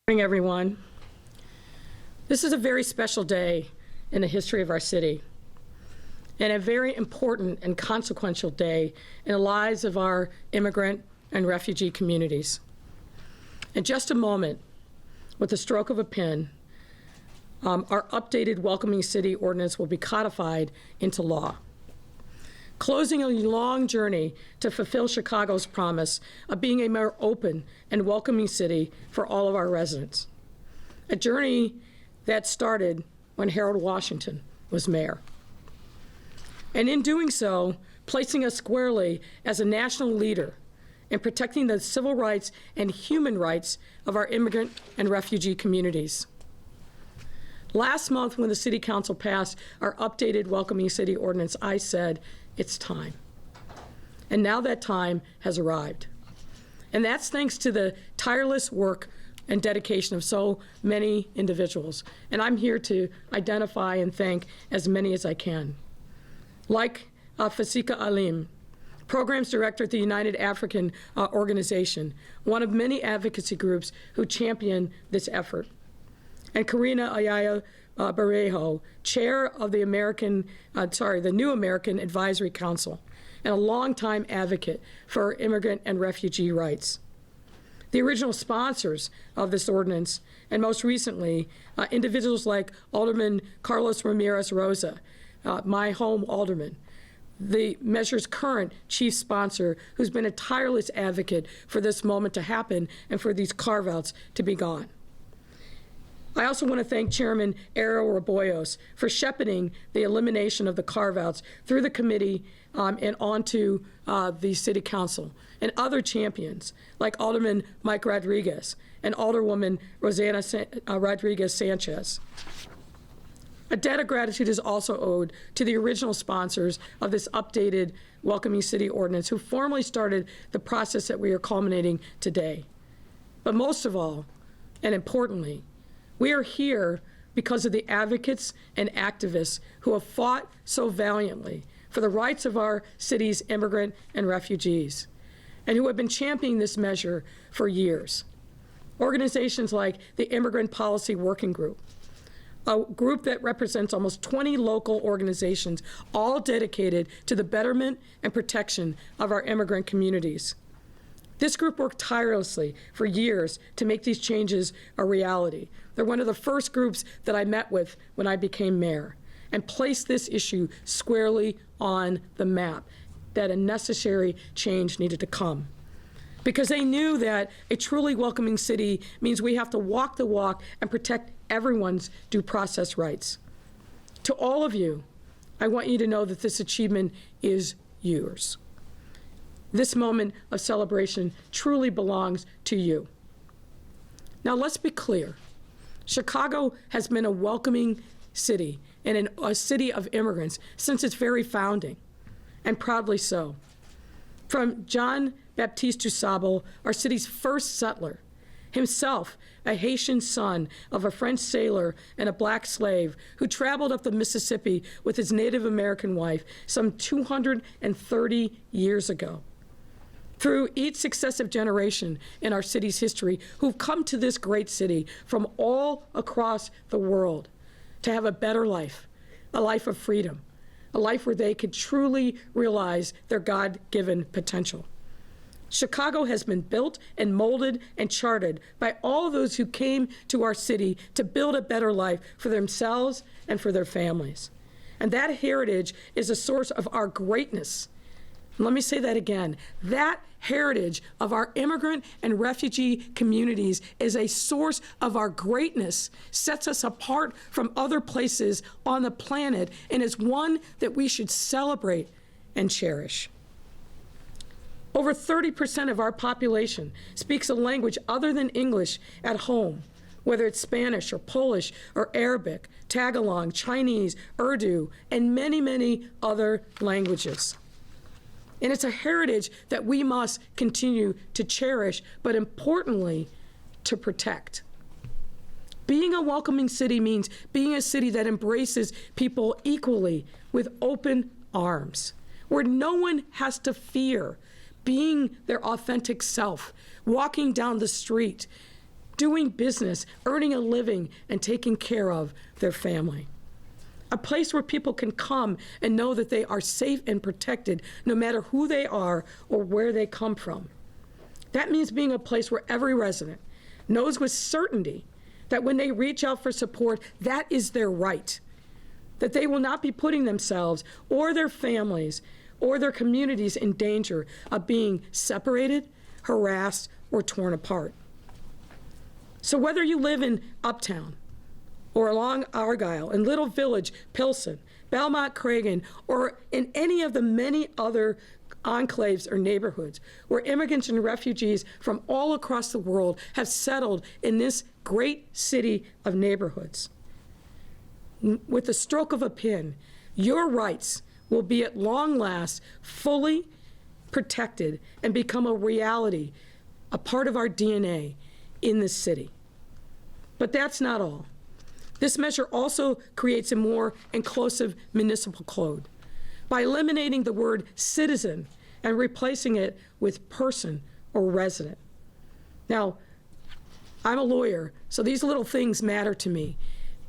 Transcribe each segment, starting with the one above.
Good morning, everyone. This is a very special day in the history of our city, and a very important and consequential day in the lives of our immigrant and refugee communities. In just a moment, with the stroke of a pen, our updated Welcoming City Ordinance will be codified into law, closing a long journey to fulfill Chicago's promise of being a more open and welcoming city for all of our residents. A journey that started when Harold Washington was mayor. And in doing so, placing us squarely as a national leader in protecting the civil rights and human rights of our immigrant and refugee communities. Last month, when the City Council passed our updated Welcoming City Ordinance, I said, it's time. And now that time has arrived. And that's thanks to the tireless work and dedication of so many individuals. And I'm here to identify and thank as many as I can. Like Fasika Alim, Programs Director at the United African Organization, one of many advocacy groups who champion this effort. And Karina Ayaya Barejo, Chair of the New American Advisory Council, and a longtime advocate for immigrant and refugee rights. The original sponsors of this ordinance, and most recently, individuals like Alderman Carlos Ramirez Rosa, my home alderman, the measure's current chief sponsor, who's been a tireless advocate for this moment to happen and for these carve-outs to be gone. I also want to thank Chairman Ariel Raboyos for shepherding the elimination of the carve-outs through the committee and onto the City Council, and other champions like Alderman Mike Rodriguez and Alderwoman Rosanna Rodriguez Sanchez. A debt of gratitude is also owed to the original sponsors of this updated Welcoming City Ordinance, who formally started the process that we are culminating today. But most of all, and importantly, we are here because of the advocates and activists who have fought so valiantly for the rights of our city's immigrant and refugees, and who have been championing this measure for years. Organizations like the Immigrant Policy Working Group, a group that represents almost 20 local organizations, all dedicated to the betterment and protection of our immigrant communities. This group worked tirelessly for years to make these changes a reality. They're one of the first groups that I met with when I became mayor, and placed this issue squarely on the map, that a necessary change needed to come. Because they knew that a truly welcoming city means we have to walk the walk and protect everyone's due process rights. To all of you, I want you to know that this achievement is yours. This moment of celebration truly belongs to you. Now let's be clear. Chicago has been a welcoming city and a city of immigrants since its very founding, and proudly so. From John Baptiste Dusable, our city's first settler, himself a Haitian son of a French sailor and a black slave who traveled up the Mississippi with his Native American wife some 230 years ago. Through each successive generation in our city's history who've come to this great city from all across the world to have a better life, a life of freedom, a life where they could truly realize their God-given potential. Chicago has been built and molded and charted by all those who came to our city to build a better life for themselves and for their families. And that heritage is a source of our greatness. Let me say that again. That heritage of our immigrant and refugee communities is a source of our greatness, sets us apart from other places on the planet, and is one that we should celebrate and cherish. Over 30% of our population speaks a language other than English at home, whether it's Spanish or Polish or Arabic, Tagalog, Chinese, Urdu, and many, many other languages. And it's a heritage that we must continue to cherish, but importantly, to protect. Being a welcoming city means being a city that embraces people equally with open arms, where no one has to fear being their authentic self, walking down the street, doing business, earning a living, and taking care of their family. A place where people can come and know that they are safe and protected no matter who they are or where they come from. That means being a place where every resident knows with certainty that when they reach out for support, that is their right, that they will not be putting themselves or their families or their communities in danger of being separated, harassed, or torn apart. So whether you live in Uptown, or along Argyle, in Little Village, Pilsen, Belmont Cragen, or in any of the many other enclaves or neighborhoods where immigrants and refugees from all across the world have settled in this great city of neighborhoods. With the stroke of a pen, your rights will be at long last fully protected and become a reality, a part of our DNA in this city. But that's not all. This measure also creates a more inclusive municipal code by eliminating the word citizen and replacing it with person or resident. Now, I'm a lawyer, so these little things matter to me,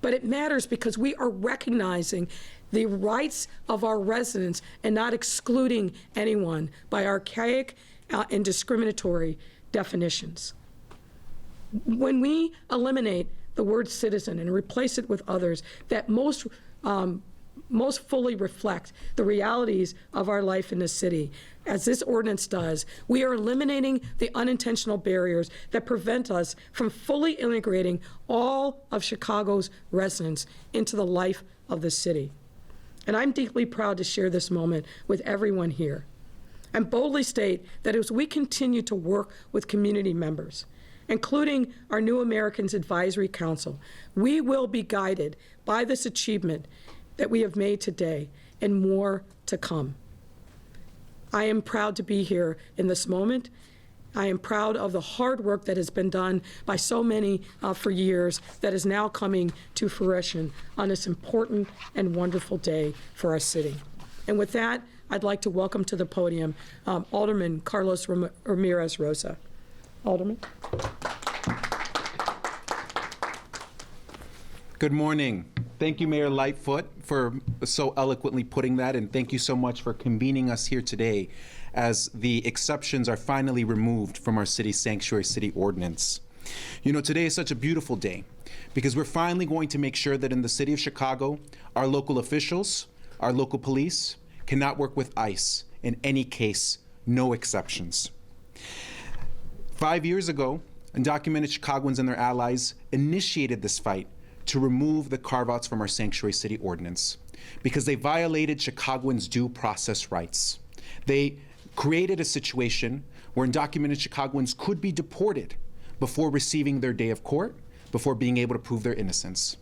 but it matters because we are recognizing the rights of our residents and not excluding anyone by archaic and discriminatory definitions. When we eliminate the word citizen and replace it with others that most fully reflect the realities of our life in this city, as this ordinance does, we are eliminating the unintentional barriers that prevent us from fully integrating all of Chicago's residents into the life of the city. And I'm deeply proud to share this moment with everyone here and boldly state that as we continue to work with community members, including our New Americans Advisory Council, we will be guided by this achievement that we have made today and more to come. I am proud to be here in this moment. I am proud of the hard work that has been done by so many for years that is now coming to fruition on this important and wonderful day for our city. And with that, I'd like to welcome to the podium Alderman Carlos Ramirez Rosa. Alderman. Good morning. Thank you, Mayor Lightfoot, for so eloquently putting that, and thank you so much for convening us here today as the exceptions are finally removed from our city sanctuary city ordinance. You know, today is such a beautiful day because we're finally going to make sure that in the city of Chicago, our local officials, our local police cannot work with ICE. In any case, no exceptions. 5 years ago, undocumented Chicagoans and their allies initiated this fight to remove the carve-outs from our sanctuary city ordinance because they violated Chicagoans' due process rights. They created a situation where undocumented Chicagoans could be deported before receiving their day of court, before being able to prove their innocence.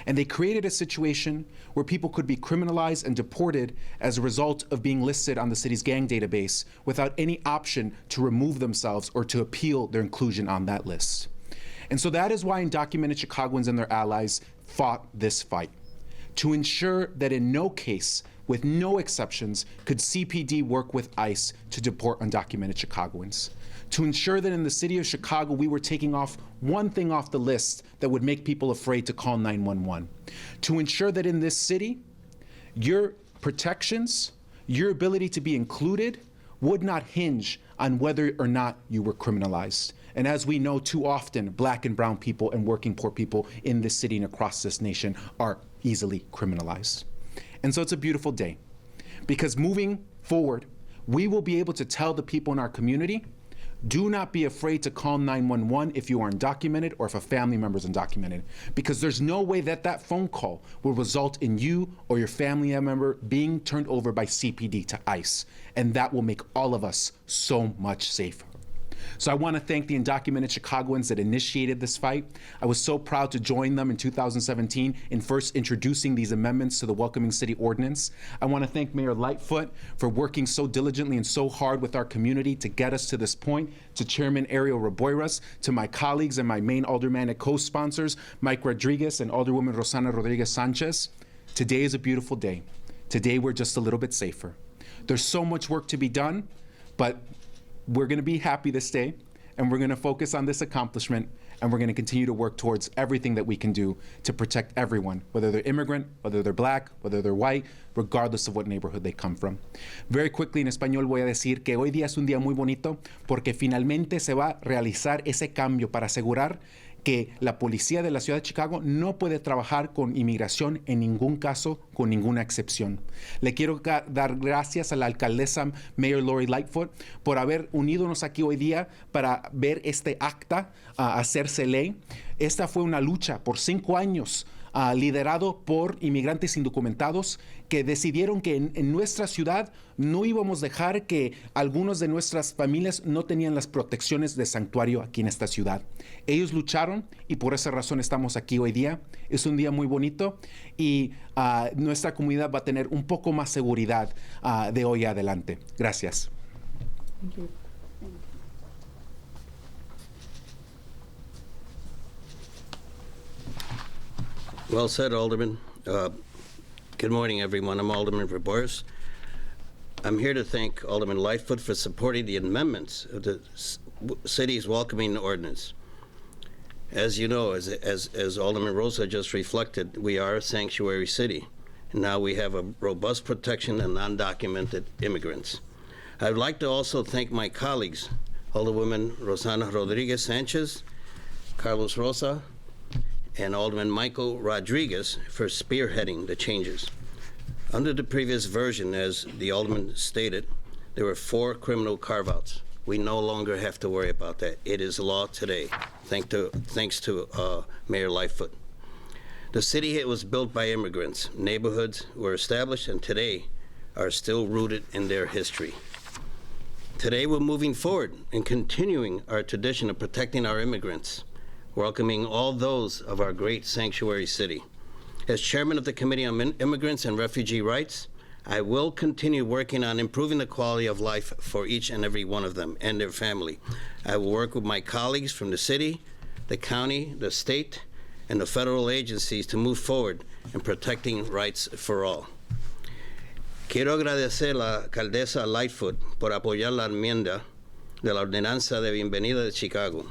And they created a situation where people could be criminalized and deported as a result of being listed on the city's gang database without any option to remove themselves or to appeal their inclusion on that list. And so that is why undocumented Chicagoans and their allies fought this fight, to ensure that in no case, with no exceptions, could CPD work with ICE to deport undocumented Chicagoans, to ensure that in the city of Chicago, we were taking off one thing off the list that would make people afraid to call 911, to ensure that in this city, your protections, your ability to be included would not hinge on whether or not you were criminalized. And as we know too often, Black and brown people and working poor people in this city and across this nation are easily criminalized. And so it's a beautiful day because moving forward, we will be able to tell the people in our community, do not be afraid to call 911 if you are undocumented or if a family member is undocumented, because there's no way that that phone call will result in you or your family member being turned over by CPD to ICE. And that will make all of us so much safer. So I want to thank the undocumented Chicagoans that initiated this fight. I was so proud to join them in 2017 in first introducing these amendments to the Welcoming City Ordinance. I want to thank Mayor Lightfoot for working so diligently and so hard with our community to get us to this point, to Chairman Ariel Raboiras, to my colleagues and my main aldermanic co-sponsors, Mike Rodriguez and Alderwoman Rosana Rodriguez Sanchez. Today is a beautiful day. Today we're just a little bit safer. There's so much work to be done, but we're going to be happy this day, and we're going to focus on this accomplishment and we're going to continue to work towards everything that we can do to protect everyone, whether they're immigrant, whether they're black, whether they're white, regardless of what neighborhood they come from. Very quickly en español voy a decir que hoy día es un día muy bonito porque finalmente se va a realizar ese cambio para asegurar que la policía de la ciudad de Chicago no puede trabajar con inmigración en ningún caso, con ninguna excepción. Le quiero dar gracias a la alcaldesa Mayor Lori Lightfoot por haber unidonos aquí hoy día para ver este acta hacerse ley. Esta fue una lucha por 5 años liderado por inmigrantes indocumentados que decidieron que en nuestra ciudad no íbamos a dejar que algunos de nuestras familias no tenían las protecciones de santuario aquí en esta ciudad. Ellos lucharon y por esa razón estamos aquí hoy día. Es un día muy bonito y nuestra comunidad va a tener un poco más seguridad de hoy adelante. Gracias. Thank you. Well said, Alderman. Good morning, everyone. I'm Alderman Verboris. I'm here to thank Alderman Lightfoot for supporting the amendments of the city's welcoming ordinance. As you know, as Alderman Rosa just reflected, we are a sanctuary city, and now we have a robust protection of undocumented immigrants. I'd like to also thank my colleagues, Alderwoman Rosana Rodriguez Sanchez, Carlos Rosa, and Alderman Michael Rodriguez for spearheading the changes. Under the previous version, as the Alderman stated, there were 4 criminal carve-outs. We no longer have to worry about that. It is law today, thanks to Mayor Lightfoot. The city was built by immigrants. Neighborhoods were established and today are still rooted in their history. Today we're moving forward and continuing our tradition of protecting our immigrants, welcoming all those of our great sanctuary city. As chairman of the Committee on Immigrants and Refugee Rights, I will continue working on improving the quality of life for each and every one of them and their family. I will work with my colleagues from the city, the county, the state, and the federal agencies to move forward in protecting rights for all. Quiero agradecer a la alcaldesa Lightfoot por apoyar la enmienda de la ordenanza de bienvenida de Chicago.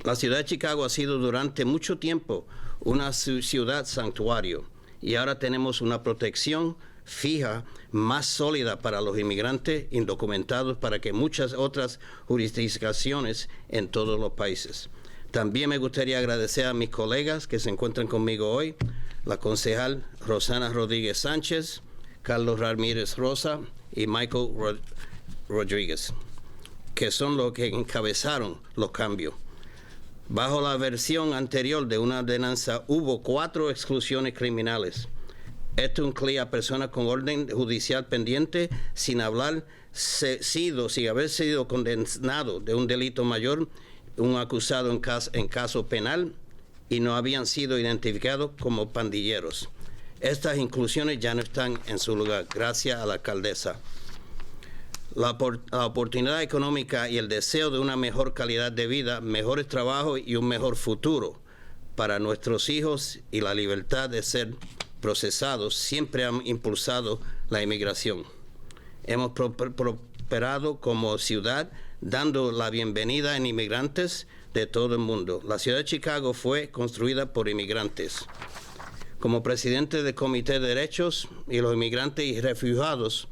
La ciudad de Chicago ha sido durante mucho tiempo una ciudad santuario y ahora tenemos una protección fija más sólida para los inmigrantes indocumentados para que muchas otras jurisdicciones en todos los países. También me gustaría agradecer a mis colegas que se encuentran conmigo hoy, la concejal Rosana Rodríguez Sánchez, Carlos Ramírez Rosa y Michael Rodríguez, que son los que encabezaron los cambios. Bajo la versión anterior de una ordenanza hubo 4 exclusiones criminales. Esto incluye a personas con orden judicial pendiente sin haber sido condenado de un delito mayor, un acusado en caso penal y no habían sido identificados como pandilleros. Estas inclusiones ya no están en su lugar, gracias a la alcaldesa. La oportunidad económica y el deseo de una mejor calidad de vida, mejores trabajos y un mejor futuro para nuestros hijos y la libertad de ser procesados siempre han impulsado la inmigración. Hemos prosperado como ciudad dando la bienvenida a inmigrantes de todo el mundo. La ciudad de Chicago fue construida por inmigrantes. Como presidente del Comité de Derechos y los Inmigrantes y Refugiados,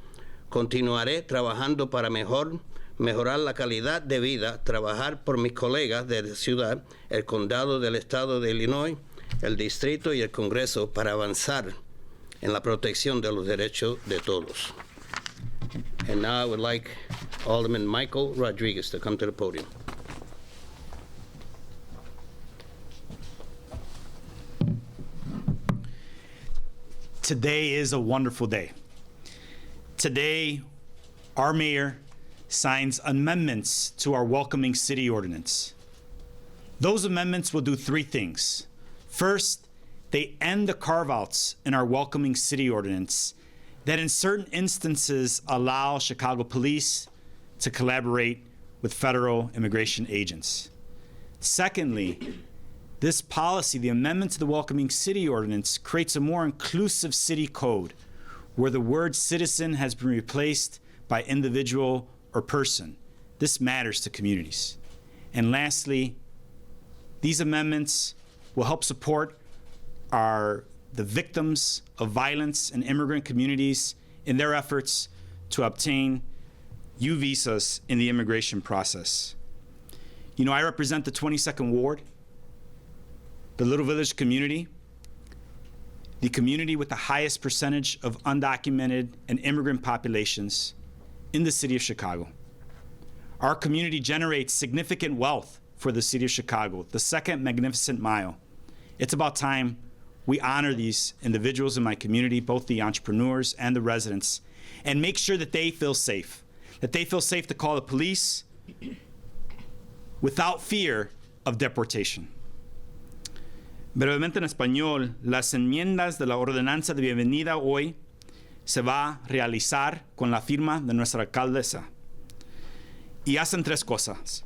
continuaré trabajando para mejorar la calidad de vida, trabajar por mis colegas de la ciudad, el condado del estado de Illinois, el distrito y el Congreso para avanzar en la protección de los derechos de todos. And now I would like Alderman Michael Rodriguez to come to the podium. Today is a wonderful day. Today, our mayor signs amendments to our Welcoming City Ordinance. Those amendments will do 3 things. First, they end the carve-outs in our Welcoming City Ordinance that in certain instances allow Chicago police to collaborate with federal immigration agents. Secondly, this policy, the amendment to the Welcoming City Ordinance, creates a more inclusive city code where the word citizen has been replaced by individual or person. This matters to communities. And lastly, These amendments will help support the victims of violence and immigrant communities in their efforts to obtain U visas in the immigration process. You know, I represent the 22nd Ward, the Little Village community, the community with the highest percentage of undocumented and immigrant populations in the city of Chicago. Our community generates significant wealth for the city of Chicago, the second magnificent mile. It's about time we honor these individuals in my community, both the entrepreneurs and the residents, and make sure that they feel safe to call the police without fear of deportation. Brevemente en español, las enmiendas de la ordenanza de bienvenida hoy se va a realizar con la firma de nuestra alcaldesa. Y hacen tres cosas.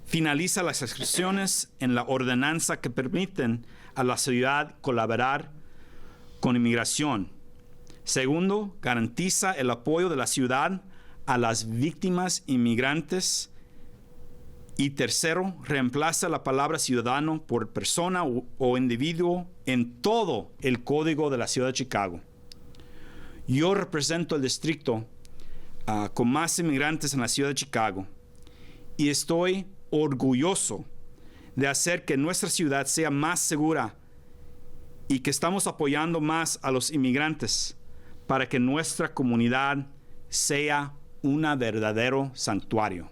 Finaliza las excepciones en la ordenanza que permiten a la ciudad colaborar con inmigración. Segundo, garantiza el apoyo de la ciudad a las víctimas inmigrantes. Y tercero, reemplaza la palabra ciudadano por persona o individuo en todo el código de la ciudad de Chicago. Yo represento el distrito con más inmigrantes en la ciudad de Chicago y estoy orgulloso de hacer que nuestra ciudad sea más segura y que estamos apoyando más a los inmigrantes para que nuestra comunidad sea un verdadero santuario.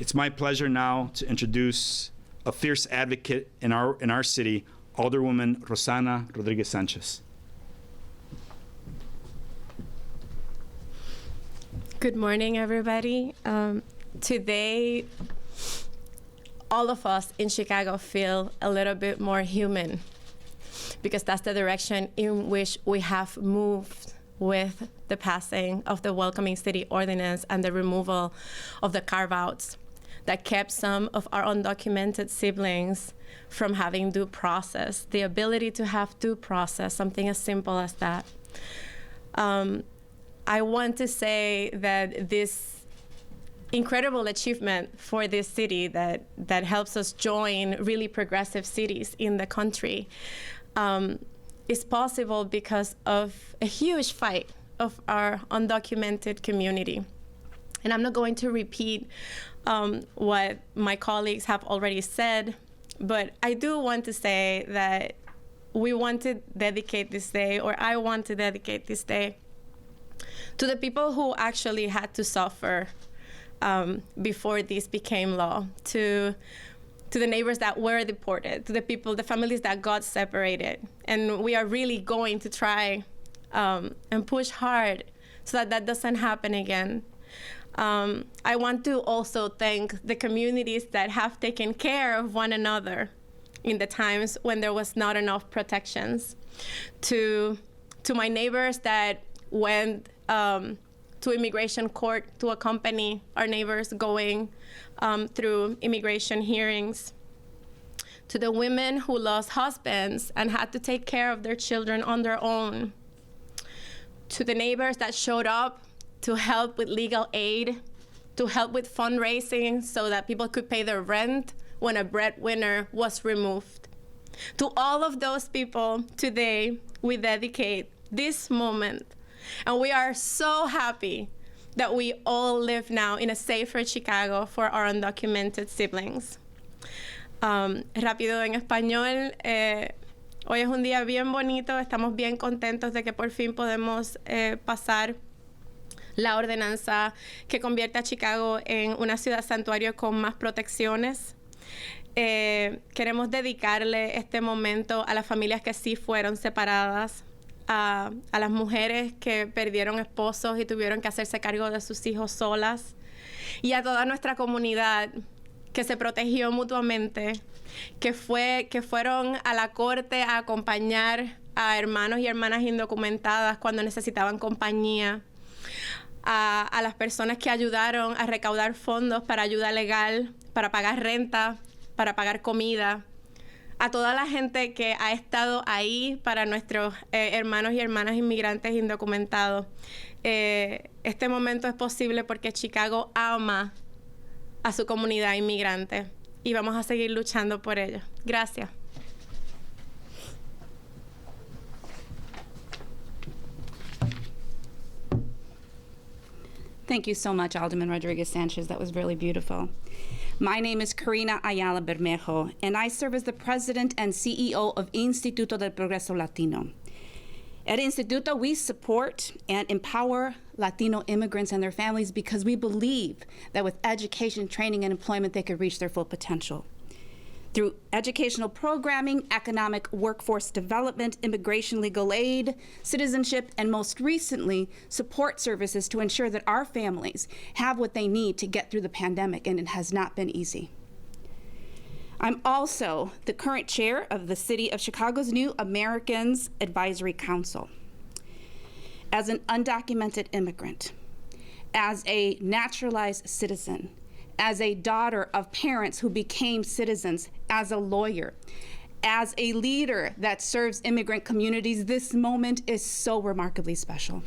It's my pleasure now to introduce a fierce advocate in our city, Alderwoman Rosana Rodriguez Sanchez. Good morning, everybody. Today, all of us in Chicago feel a little bit more human because that's the direction in which we have moved with the passing of the Welcoming City Ordinance and the removal of the carve-outs that kept some of our undocumented siblings from having due process, the ability to have due process, something as simple as that. I want to say that this incredible achievement for this city that helps us join really progressive cities in the country is possible because of a huge fight of our undocumented community. And I'm not going to repeat what my colleagues have already said, but I do want to say that we want to dedicate this day, or I want to dedicate this day, to the people who actually had to suffer before this became law, to the neighbors that were deported, to the people, the families that got separated. And we are really going to try and push hard so that that doesn't happen again. I want to also thank the communities that have taken care of one another in the times when there was not enough protections. To my neighbors that went to immigration court to accompany our neighbors going through immigration hearings. To the women who lost husbands and had to take care of their children on their own. To the neighbors that showed up to help with legal aid, to help with fundraising so that people could pay their rent when a breadwinner was removed. To all of those people, today, we dedicate this moment. And we are so happy that we all live now in a safer Chicago for our undocumented siblings. Rápido en español, hoy es un día bien bonito, estamos bien contentos de que por fin podemos pasar la ordenanza que convierte a Chicago en una ciudad santuario con más protecciones. Queremos dedicarle este momento a las familias que sí fueron separadas, a las mujeres que perdieron esposos y tuvieron que hacerse cargo de sus hijos solas, y a toda nuestra comunidad que se protegió mutuamente, que fueron a la corte a acompañar a hermanos y hermanas indocumentadas cuando necesitaban compañía, a las personas que ayudaron a recaudar fondos para ayuda legal, para pagar renta, para pagar comida, a toda la gente que ha estado ahí para nuestros hermanos y hermanas inmigrantes indocumentados. Este momento es posible porque Chicago ama a su comunidad inmigrante. y vamos a seguir luchando por ello. Gracias. Thank you so much, Alderman Rodriguez-Sanchez. That was really beautiful. My name is Karina Ayala Bermejo, and I serve as the president and CEO of Instituto del Progreso Latino. At Instituto, we support and empower Latino immigrants and their families because we believe that with education, training, and employment, they could reach their full potential. Through educational programming, economic workforce development, immigration legal aid, citizenship, and most recently, support services to ensure that our families have what they need to get through the pandemic, and it has not been easy. I'm also the current chair of the City of Chicago's New Americans Advisory Council. As an undocumented immigrant, as a naturalized citizen, as a daughter of parents who became citizens, as a lawyer, as a leader that serves immigrant communities, this moment is so remarkably special.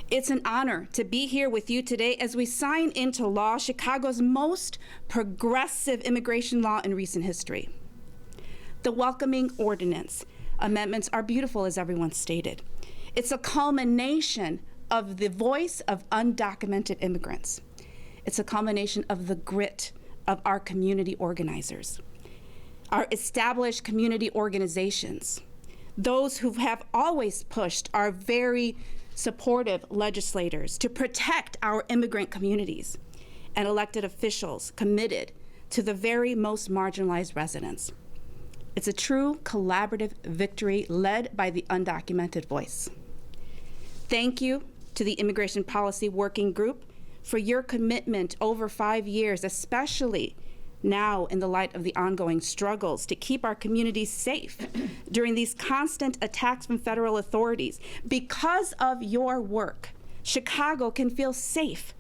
It's an honor to be here with you today as we sign into law Chicago's most progressive immigration law in recent history. The Welcoming Ordinance amendments are beautiful, as everyone stated. It's a culmination of the voice of undocumented immigrants. It's a culmination of the grit of our community organizers, our established community organizations, those who have always pushed our very supportive legislators to protect our immigrant communities, and elected officials committed to the very most marginalized residents. It's a true collaborative victory led by the undocumented voice. Thank you to the Immigration Policy Working Group for your commitment over 5 years, especially now in the light of the ongoing struggles to keep our communities safe during these constant attacks from federal authorities. Because of your work, Chicago can feel safe,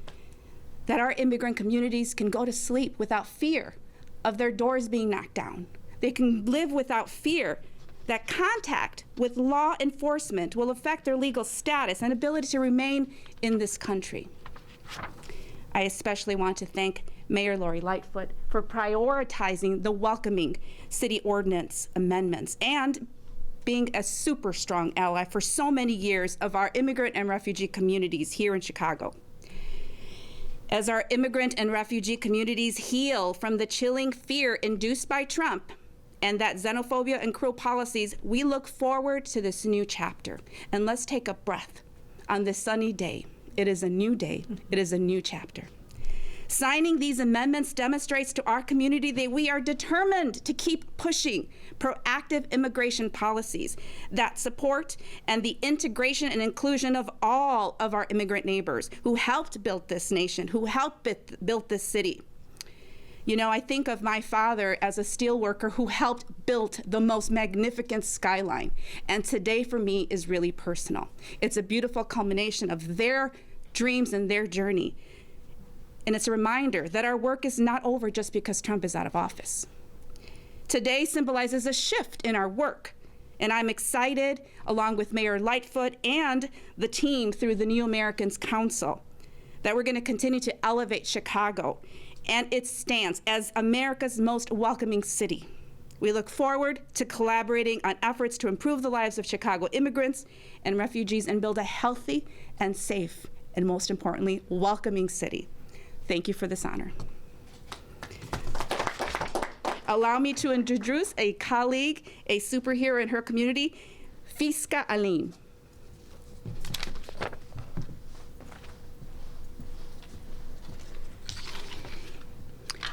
that our immigrant communities can go to sleep without fear of their doors being knocked down. They can live without fear that contact with law enforcement will affect their legal status and ability to remain in this country. I especially want to thank Mayor Lori Lightfoot for prioritizing the Welcoming City Ordinance amendments and being a super strong ally for so many years of our immigrant and refugee communities here in Chicago. As our immigrant and refugee communities heal from the chilling fear induced by Trump and that xenophobia and cruel policies, we look forward to this new chapter. And let's take a breath on this sunny day. It is a new day. It is a new chapter. Signing these amendments demonstrates to our community that we are determined to keep pushing proactive immigration policies that support and the integration and inclusion of all of our immigrant neighbors who helped build this nation, who helped build this city. You know, I think of my father as a steel worker who helped build the most magnificent skyline. And today for me is really personal. It's a beautiful culmination of their dreams and their journey. And it's a reminder that our work is not over just because Trump is out of office. Today symbolizes a shift in our work. And I'm excited, along with Mayor Lightfoot and the team through the New Americans Council, that we're going to continue to elevate Chicago and its stance as America's most welcoming city. We look forward to collaborating on efforts to improve the lives of Chicago immigrants and refugees and build a healthy and safe, and most importantly, welcoming city. Thank you for this honor. Allow me to introduce a colleague, a superhero in her community, Fiska Aline.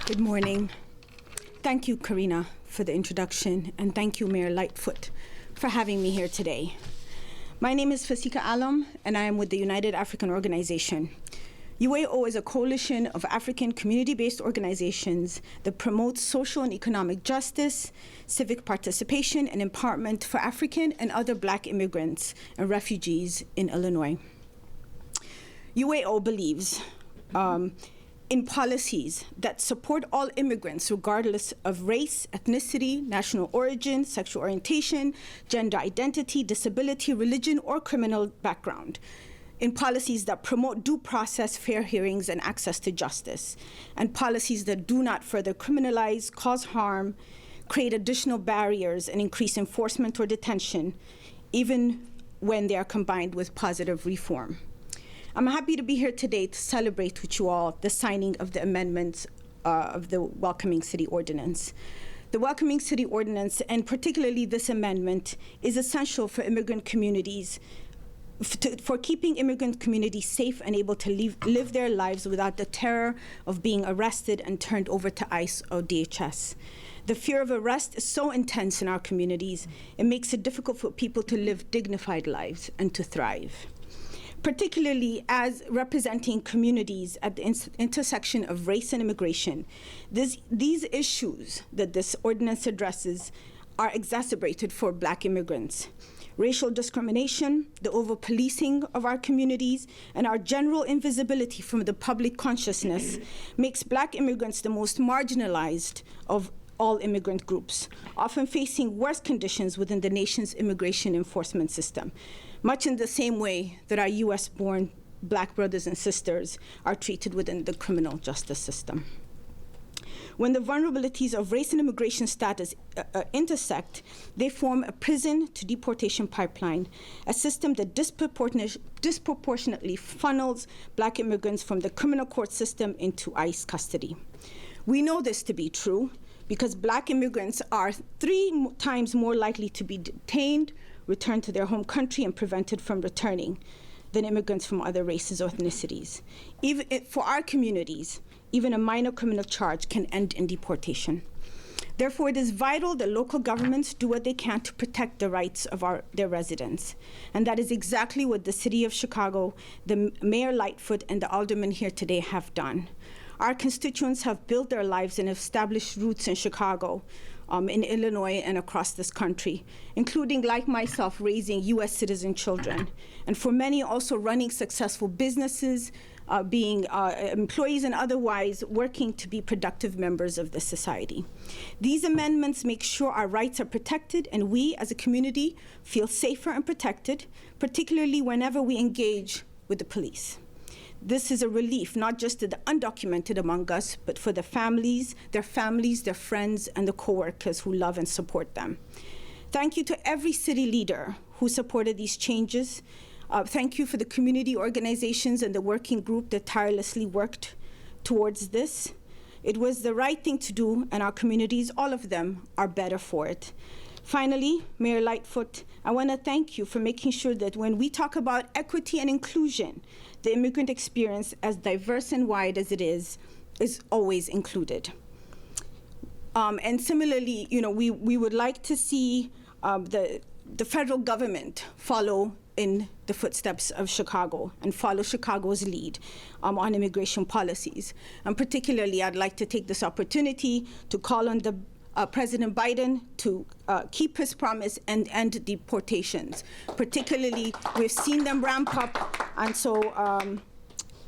Good morning. Thank you, Karina, for the introduction, and thank you, Mayor Lightfoot, for having me here today. My name is Fasika Alam, and I am with the United African Organization. UAO is a coalition of African community-based organizations that promotes social and economic justice, civic participation, and empowerment for African and other Black immigrants and refugees in Illinois. UAO believes in policies that support all immigrants regardless of race, ethnicity, national origin, sexual orientation, gender identity, disability, religion, or criminal background. in policies that promote due process, fair hearings, and access to justice, and policies that do not further criminalize, cause harm, create additional barriers, and increase enforcement or detention, even when they are combined with positive reform. I'm happy to be here today to celebrate with you all the signing of the amendments of the Welcoming City Ordinance. The Welcoming City Ordinance, and particularly this amendment, is essential for immigrant communities, for keeping immigrant communities safe and able to live their lives without the terror of being arrested and turned over to ICE or DHS. The fear of arrest is so intense in our communities, it makes it difficult for people to live dignified lives and to thrive. Particularly as representing communities at the intersection of race and immigration, these issues that this ordinance addresses are exacerbated for Black immigrants. Racial discrimination, the over-policing of our communities, and our general invisibility from the public consciousness makes Black immigrants the most marginalized of all immigrant groups, often facing worse conditions within the nation's immigration enforcement system, much in the same way that our US-born Black brothers and sisters are treated within the criminal justice system. When the vulnerabilities of race and immigration status intersect, they form a prison to deportation pipeline, a system that disproportionately funnels Black immigrants from the criminal court system into ICE custody. We know this to be true because Black immigrants are 3 times more likely to be detained, returned to their home country, and prevented from returning than immigrants from other races or ethnicities. Even for our communities, even a minor criminal charge can end in deportation. Therefore, it is vital that local governments do what they can to protect the rights of their residents. And that is exactly what the City of Chicago, the Mayor Lightfoot, and the aldermen here today have done. Our constituents have built their lives and established roots in Chicago, in Illinois, and across this country, including, like myself, raising US citizen children. And for many, also running successful businesses, being employees and otherwise working to be productive members of the society. These amendments make sure our rights are protected and we as a community feel safer and protected, particularly whenever we engage with the police. This is a relief, not just to the undocumented among us, but for the families, their friends, and the coworkers who love and support them. Thank you to every city leader who supported these changes. Thank you for the community organizations and the working group that tirelessly worked towards this. It was the right thing to do, and our communities, all of them, are better for it. Finally, Mayor Lightfoot, I want to thank you for making sure that when we talk about equity and inclusion, the immigrant experience, as diverse and wide as it is always included. And similarly, we would like to see the federal government follow in the footsteps of Chicago and follow Chicago's lead on immigration policies. And particularly, I'd like to take this opportunity to call on President Biden to keep his promise and end deportations. Particularly, we've seen them ramp up, and so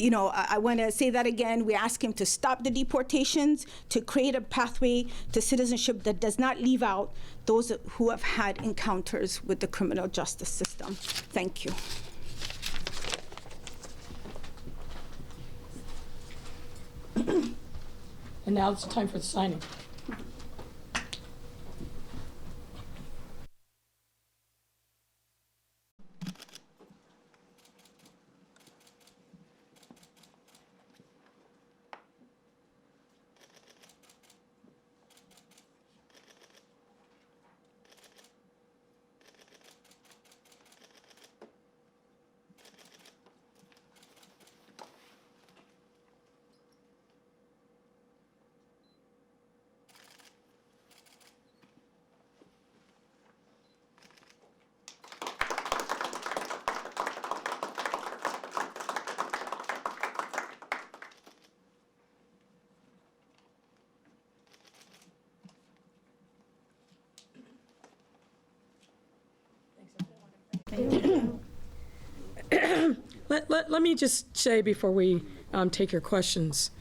I want to say that again. We ask him to stop the deportations, to create a pathway to citizenship that does not leave out those who have had encounters with the criminal justice system. Thank you. And now it's time for the signing. Let me just say before we take your questions,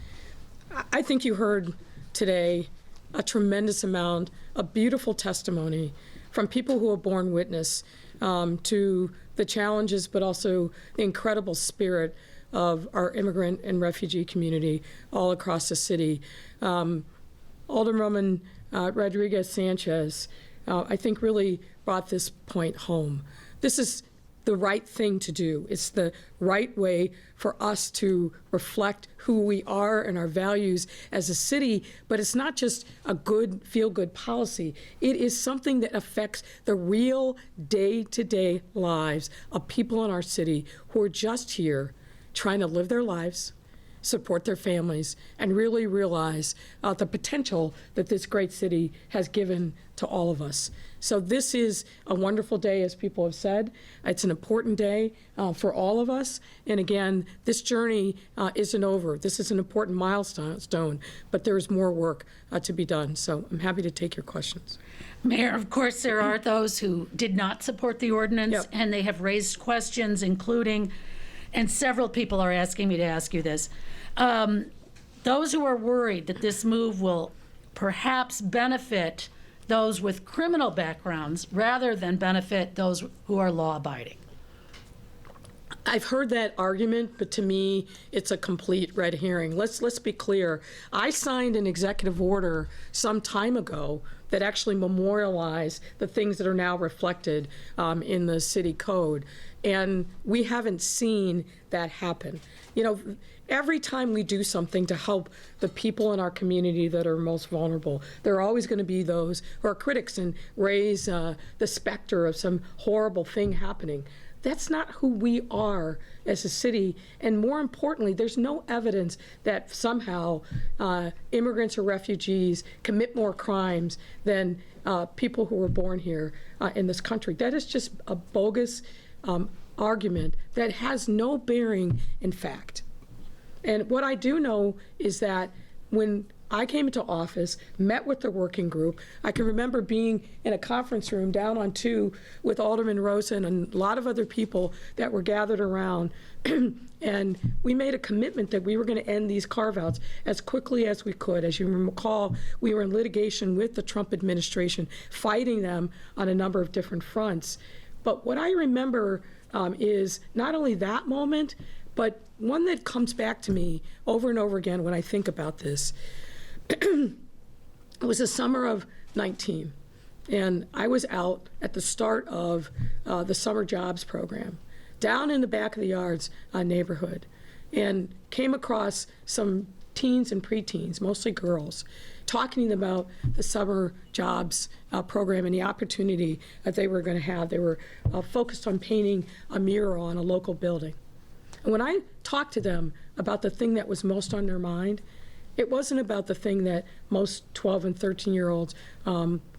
I think you heard today a tremendous amount of beautiful testimony from people who have borne witness to the challenges, but also the incredible spirit of our immigrant and refugee community all across the city. Alderwoman Rodriguez Sanchez, I think, really brought this point home. This is the right thing to do. It's the right way for us to reflect who we are and our values as a city, but it's not just a good, feel-good policy. It is something that affects the real day-to-day lives of people in our city who are just here trying to live their lives, support their families, and really realize the potential that this great city has given to all of us. So this is a wonderful day, as people have said. It's an important day for all of us. And again, this journey isn't over. This is an important milestone, but there is more work to be done. So I'm happy to take your questions. Mayor, of course, there are those who did not support the ordinance, Yep. and they have raised questions, including, and several people are asking me to ask you this, those who are worried that this move will perhaps benefit those with criminal backgrounds rather than benefit those who are law-abiding. I've heard that argument, but to me, it's a complete red herring. Let's be clear. I signed an executive order some time ago that actually memorialized the things that are now reflected in the city code, and we haven't seen that happen. You know, every time we do something to help the people in our community that are most vulnerable, there are always going to be those who are critics and raise the specter of some horrible thing happening. That's not who we are as a city. And more importantly, there's no evidence that somehow immigrants or refugees commit more crimes than people who were born here in this country. That is just a bogus argument that has no bearing in fact. And what I do know is that when I came into office, met with the working group. I can remember being in a conference room down on 2 with Alderman Rosen and a lot of other people that were gathered around. And we made a commitment that we were going to end these carve-outs as quickly as we could. As you recall, we were in litigation with the Trump administration, fighting them on a number of different fronts. But what I remember is not only that moment, but one that comes back to me over and over again when I think about this. It was the summer of 19, and I was out at the start of the summer jobs program, down in the back of the yards neighborhood, and came across some teens and preteens, mostly girls, talking about the summer jobs program and the opportunity that they were going to have. They were focused on painting a mural on a local building. And when I talked to them about the thing that was most on their mind, it wasn't about the thing that most 12 and 13-year-olds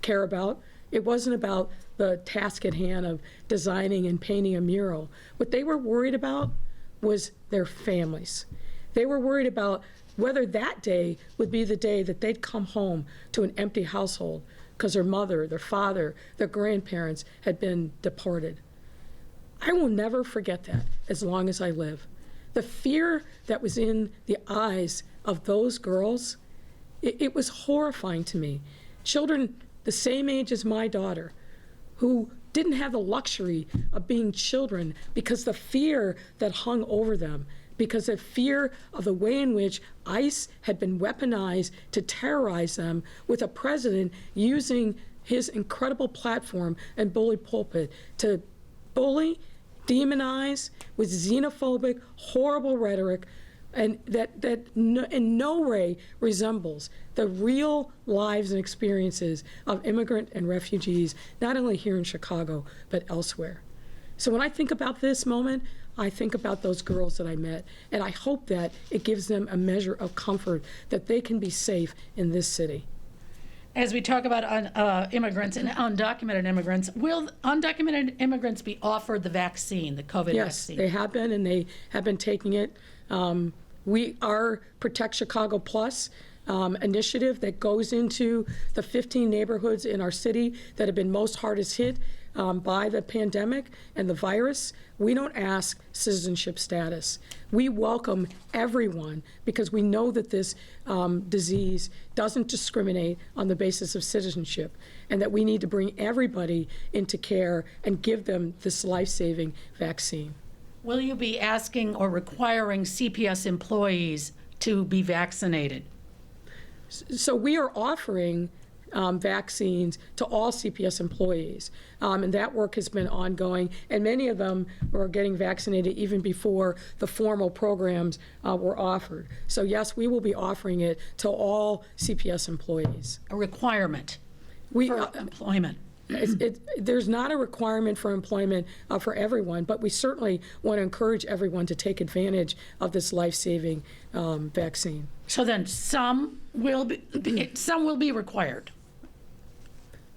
care about. It wasn't about the task at hand of designing and painting a mural. What they were worried about was their families. They were worried about whether that day would be the day that they'd come home to an empty household because their mother, their father, their grandparents had been deported. I will never forget that as long as I live. The fear that was in the eyes of those girls, it was horrifying to me. Children the same age as my daughter, who didn't have the luxury of being children because the fear that hung over them, because of fear of the way in which ICE had been weaponized to terrorize them, with a president using his incredible platform and bully pulpit to bully, demonize with xenophobic, horrible rhetoric, and that in no way resembles the real lives and experiences of immigrant and refugees, not only here in Chicago, but elsewhere. So when I think about this moment, I think about those girls that I met, and I hope that it gives them a measure of comfort that they can be safe in this city. As we talk about immigrants and undocumented immigrants, will undocumented immigrants be offered the vaccine, the COVID vaccine? Yes, they have been, and they have been taking it. We are Protect Chicago Plus initiative that goes into the 15 neighborhoods in our city that have been most hardest hit by the pandemic and the virus. We don't ask citizenship status. We welcome everyone because we know that this disease doesn't discriminate on the basis of citizenship, and that we need to bring everybody into care and give them this life-saving vaccine. Will you be asking or requiring CPS employees to be vaccinated? So we are offering vaccines to all CPS employees, and that work has been ongoing, and many of them were getting vaccinated even before the formal programs were offered. So yes, we will be offering it to all CPS employees. A requirement for employment? There's not a requirement for employment for everyone, but we certainly want to encourage everyone to take advantage of this life-saving vaccine. So then some will be required.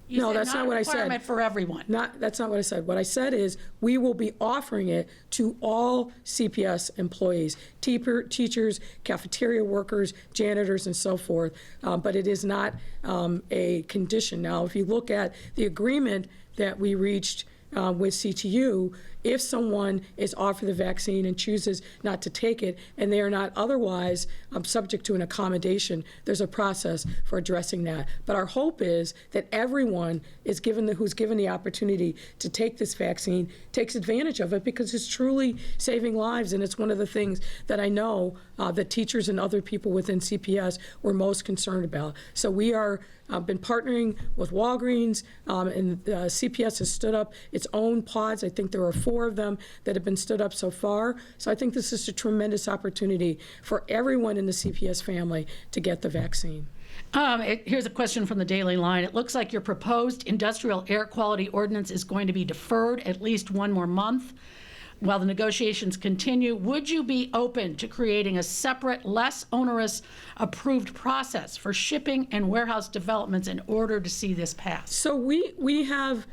You No, said that's not what I said. Requirement for everyone. That's not what I said. What I said is we will be offering it to all CPS employees, teachers, cafeteria workers, janitors, and so forth, but it is not a condition. Now, if you look at the agreement that we reached with CTU, if someone is offered the vaccine and chooses not to take it and they are not otherwise subject to an accommodation, there's a process for addressing that. But our hope is that everyone is who's given the opportunity to take this vaccine takes advantage of it, because it's truly saving lives, and it's one of the things that I know that teachers and other people within CPS were most concerned about. So we are been partnering with Walgreens, and CPS has stood up its own pods. I think there are 4 of them that have been stood up so far. So I think this is a tremendous opportunity for everyone in the CPS family to get the vaccine. Here's a question from the Daily Line. It looks like your proposed industrial air quality ordinance is going to be deferred at least 1 more month while the negotiations continue. Would you be open to creating a separate, less onerous approved process for shipping and warehouse developments in order to see this pass? So we have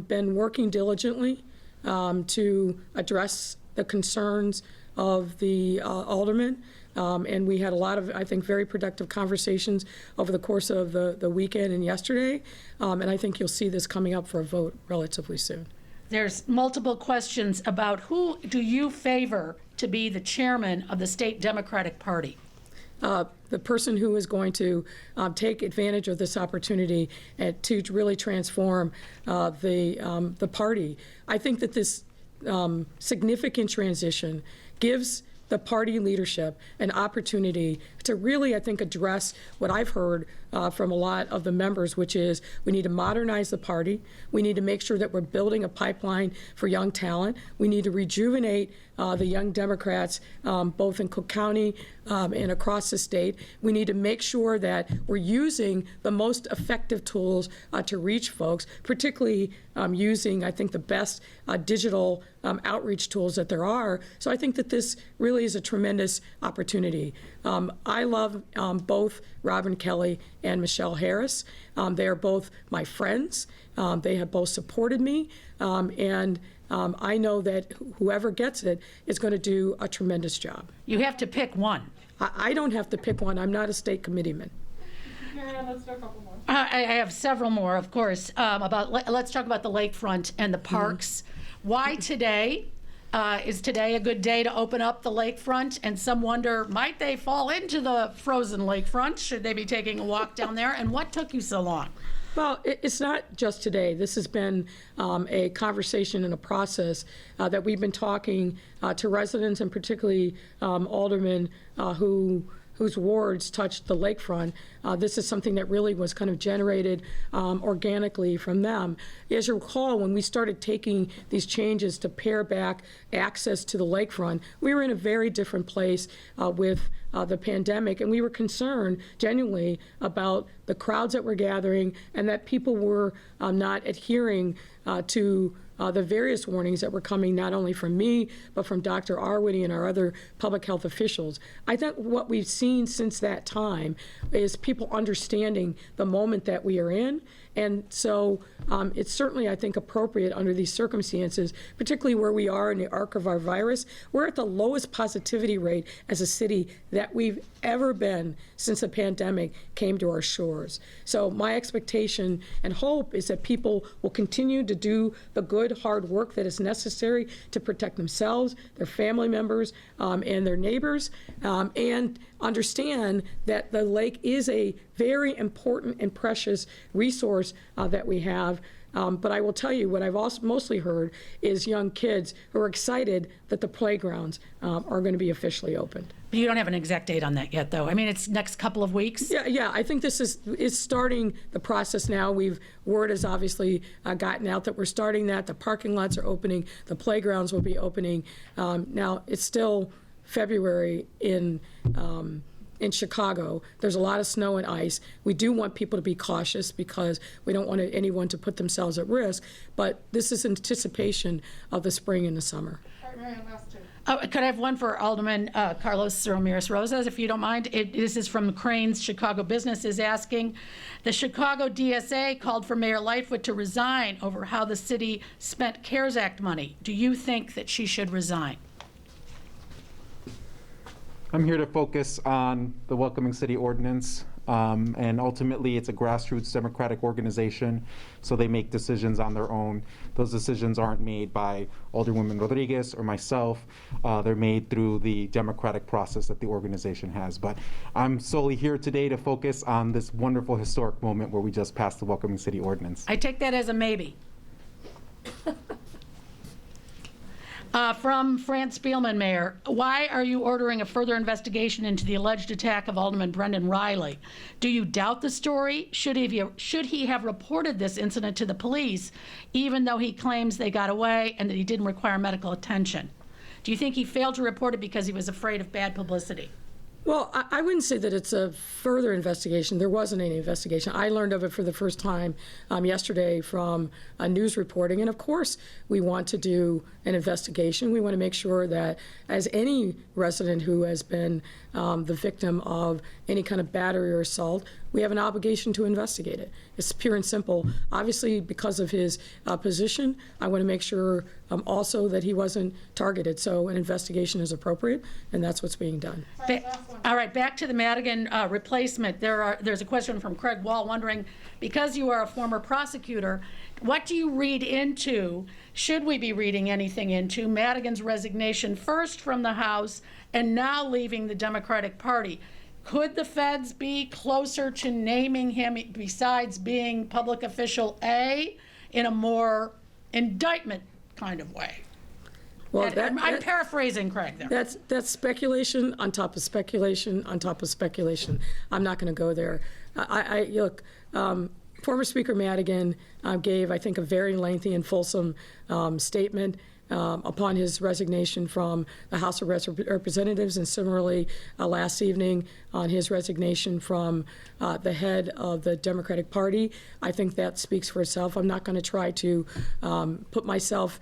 been working diligently to address the concerns of the aldermen. And we had a lot of, I think, very productive conversations over the course of the weekend and yesterday. And I think you'll see this coming up for a vote relatively soon. There's multiple questions about who do you favor to be the chairman of the state Democratic Party? The person who is going to take advantage of this opportunity to really transform the party. I think that this significant transition gives the party leadership an opportunity to really, I think, address what I've heard from a lot of the members, which is we need to modernize the party. We need to make sure that we're building a pipeline for young talent. We need to rejuvenate the young Democrats, both in Cook County and across the state. We need to make sure that we're using the most effective tools to reach folks, particularly using, I think, the best digital outreach tools that there are. So I think that this really is a tremendous opportunity. I love both Robin Kelly and Michelle Harris. They are both my friends. They have both supported me, and I know that whoever gets it is going to do a tremendous job. You have to pick one. I don't have to pick one. I'm not a state committeeman. Let's do a couple more. I have several more, of course. Let's talk about the lakefront and the parks. Why today? Is today a good day to open up the lakefront? And some wonder, might they fall into the frozen lakefront? Should they be taking a walk down there? And what took you so long? Well, it's not just today. This has been a conversation and a process that we've been talking to residents, and particularly aldermen whose wards touched the lakefront. This is something that really was kind of generated organically from them. As you recall, when we started taking these changes to pare back access to the lakefront, we were in a very different place with the pandemic, and we were concerned genuinely about the crowds that were gathering and that people were not adhering to the various warnings that were coming not only from me, but from Dr. Arwady and our other public health officials. I think what we've seen since that time is people understanding the moment that we are in And so it's certainly, I think, appropriate under these circumstances, particularly where we are in the arc of our virus. We're at the lowest positivity rate as a city that we've ever been since the pandemic came to our shores. So my expectation and hope is that people will continue to do the good, hard work that is necessary to protect themselves, their family members, and their neighbors, and understand that the lake is a very important and precious resource that we have. But I will tell you, what I've also mostly heard is young kids who are excited that the playgrounds are going to be officially opened. But you don't have an exact date on that yet, though. I mean, it's next couple of weeks. Yeah. I think this is starting the process now. Word has obviously gotten out that we're starting that. The parking lots are opening. The playgrounds will be opening. Now, it's still February in Chicago. There's a lot of snow and ice. We do want people to be cautious because we don't want anyone to put themselves at risk. But this is anticipation of the spring and the summer. Could I have one for Alderman Carlos Ramirez Rosas, if you don't mind? This is from Crane's Chicago Business is asking. The Chicago DSA called for Mayor Lightfoot to resign over how the city spent CARES Act money. Do you think that she should resign? I'm here to focus on the Welcoming City Ordinance, and ultimately it's a grassroots democratic organization, so they make decisions on their own. Those decisions aren't made by Alderwoman Rodriguez or myself. They're made through the democratic process that the organization has. But I'm solely here today to focus on this wonderful historic moment where we just passed the Welcoming City Ordinance. I take that as a maybe. From Franz Spielman, Mayor, why are you ordering a further investigation into the alleged attack of Alderman Brendan Riley? Do you doubt the story? Should he have reported this incident to the police, even though he claims they got away and that he didn't require medical attention? Do you think he failed to report it because he was afraid of bad publicity? Well, I wouldn't say that it's a further investigation. There wasn't any investigation. I learned of it for the first time yesterday from news reporting. And of course, we want to do an investigation. We want to make sure that as any resident who has been the victim of any kind of battery or assault, we have an obligation to investigate it. It's pure and simple. Obviously, because of his position, I want to make sure also that he wasn't targeted. So an investigation is appropriate, and that's what's being done. All right, back to the Madigan replacement. There's a question from Craig Wall wondering, because you are a former prosecutor, what do you read into, should we be reading anything into, Madigan's resignation first from the House and now leaving the Democratic Party? Could the feds be closer to naming him, besides being public official A, in a more indictment kind of way? Well, I'm paraphrasing Craig there. That's speculation on top of speculation on top of speculation. I'm not going to go there. Look, former Speaker Madigan gave, I think, a very lengthy and fulsome statement upon his resignation from the House of Representatives, and similarly last evening on his resignation from the head of the Democratic Party. I think that speaks for itself. I'm not going to try to put myself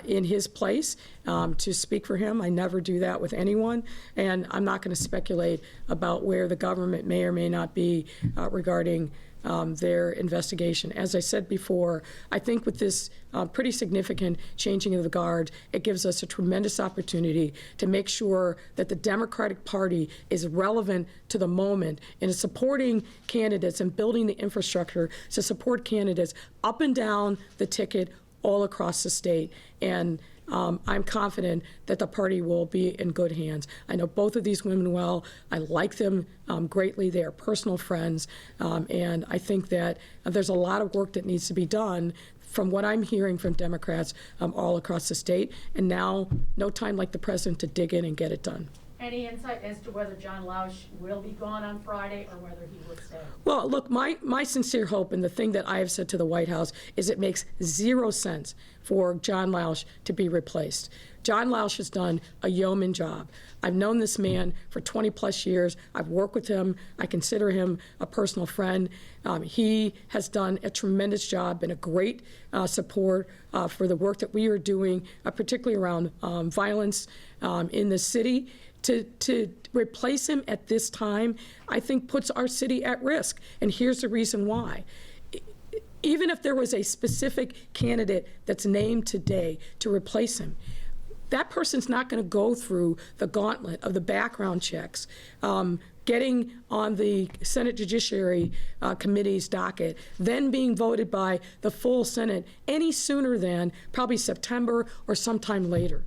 in his place to speak for him. I never do that with anyone, and I'm not going to speculate about where the government may or may not be regarding their investigation. As I said before, I think with this pretty significant changing of the guard, it gives us a tremendous opportunity to make sure that the Democratic Party is relevant to the moment in supporting candidates and building the infrastructure to support candidates up and down the ticket all across the state. And I'm confident that the party will be in good hands. I know both of these women well. I like them greatly. They are personal friends. And I think that there's a lot of work that needs to be done from what I'm hearing from Democrats all across the state. And now, no time like the president to dig in and get it done. Any insight as to whether John Lausch will be gone on Friday or whether he will stay? Well, look, my sincere hope, and the thing that I have said to the White House, is it makes zero sense for John Lausch to be replaced. John Lausch has done a yeoman job. I've known this man for 20 plus years. I've worked with him. I consider him a personal friend. He has done a tremendous job, been a great support for the work that we are doing, particularly around violence in the city. To replace him at this time, I think puts our city at risk. And here's the reason why. even if there was a specific candidate that's named today to replace him, that person's not going to go through the gauntlet of the background checks, getting on the Senate Judiciary Committee's docket, then being voted by the full Senate any sooner than probably September or sometime later.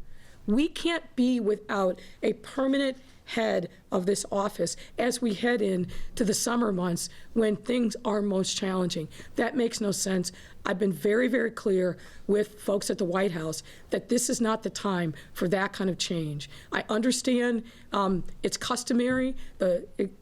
We can't be without a permanent head of this office as we head into the summer months when things are most challenging. That makes no sense. I've been very, very clear with folks at the White House that this is not the time for that kind of change. I understand it's customary.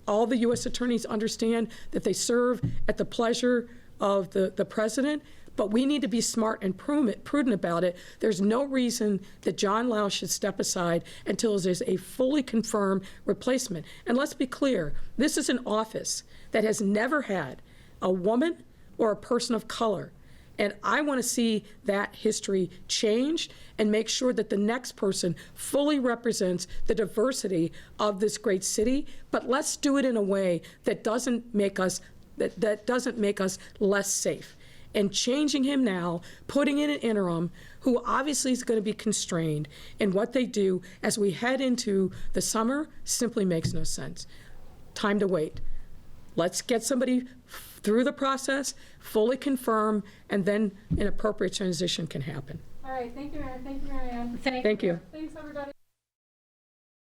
All the U.S. attorneys understand that they serve at the pleasure of the president, but we need to be smart and prudent about it. There's no reason that John Lau should step aside until there's a fully confirmed replacement. And let's be clear, this is an office that has never had a woman or a person of color. And I want to see that history changed and make sure that the next person fully represents the diversity of this great city. But let's do it in a way that doesn't make us less safe. And changing him now, putting in an interim who obviously is going to be constrained in what they do as we head into the summer simply makes no sense. Time to wait. Let's get somebody through the process, fully confirm, and then an appropriate transition can happen. All right, thank you, Erin. Thank you, Marianne. Thank you. Thanks, everybody.